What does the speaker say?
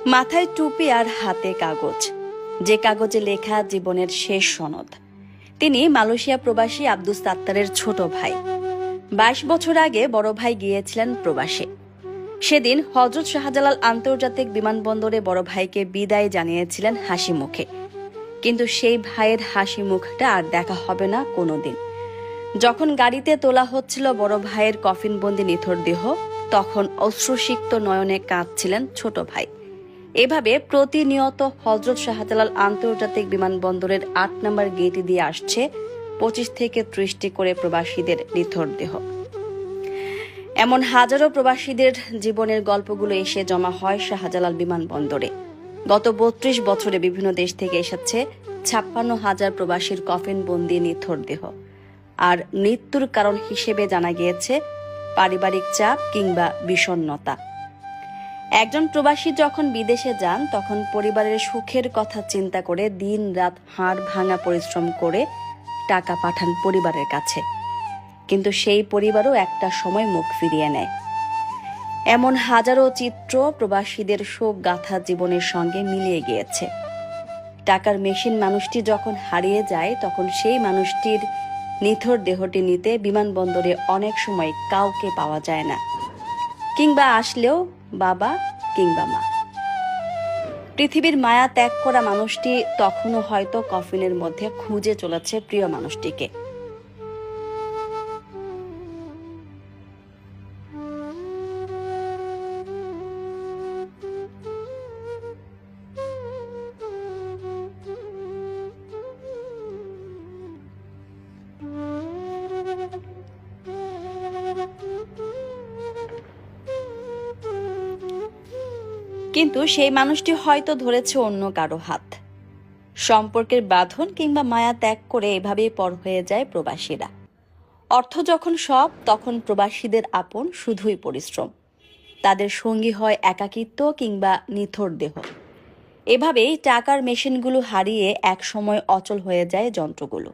মাথায় টুপি আর হাতে কাগজ, যে কাগজে লেখা জীবনের শেষ সনদ। তিনি মালয়েশিয়া প্রবাসী আব্দুস সাত্তারের ছোট ভাই। 22 বছর আগে বড় ভাই গিয়েছিলেন প্রবাসে। সেদিন হযরত শাহজালাল আন্তর্জাতিক বিমানবন্দরে বড় ভাইকে বিদায় জানিয়েছিলেন হাসি মুখে। কিন্তু সেই ভাইয়ের হাসি মুখটা আর দেখা হবে না কোনোদিন। যখন গাড়িতে তোলা হচ্ছিল বড় ভাইয়ের কফিনবন্দি নিথর দেহ, তখন অশ্রুসিক্ত নয়নে কাঁদছিলেন ছোট ভাই। এভাবে প্রতিনিয়ত হযরত শাহজালাল আন্তর্জাতিক বিমানবন্দরের 8 নম্বর গেটে দিয়ে আসছে 25 থেকে 30টি করে প্রবাসীদের নিথর দেহ। এমন হাজারো প্রবাসীদের জীবনের গল্পগুলো এসে জমা হয় শাহজালাল বিমানবন্দরে। গত 32 বছরে বিভিন্ন দেশ থেকে এসেছে 56,000 প্রবাসীর কফিনবন্দি নিথর দেহ। আর মৃত্যুর কারণ হিসেবে জানা গিয়েছে পারিবারিক চাপ কিংবা বিষণ্ণতা। একজন প্রবাসী যখন বিদেশে যান, তখন পরিবারের সুখের কথা চিন্তা করে দিন রাত হাড় ভাঙা পরিশ্রম করে টাকা পাঠান পরিবারের কাছে। কিন্তু সেই পরিবারও একটা সময় মুখ ফিরিয়ে নেয়। এমন হাজারো চিত্র প্রবাসীদের শোক গাথা জীবনের সঙ্গে মিলিয়ে গিয়েছে। টাকার মেশিন মানুষটি যখন হারিয়ে যায়, তখন সেই মানুষটির নিথর দেহটি নিতে বিমানবন্দরে অনেক সময় কাউকে পাওয়া যায় না, কিংবা আসলেও বাবা কিংবা মা। পৃথিবীর মায়া ত্যাগ করা মানুষটি তখনও হয়তো কফিনের মধ্যে খুঁজে চলেছে প্রিয় মানুষটিকে। কিন্তু সেই মানুষটি হয়তো ধরেছে অন্য কারো হাত। সম্পর্কের বাঁধন কিংবা মায়া ত্যাগ করে এভাবেই পর হয়ে যায় প্রবাসীরা। অর্থ যখন সব, তখন প্রবাসীদের আপন শুধুই পরিশ্রম। তাদের সঙ্গী হয় একাকিত্ব কিংবা নিথর দেহ। এভাবেই টাকার মেশিনগুলো হারিয়ে এক সময় অচল হয়ে যায় যন্ত্রগুলো।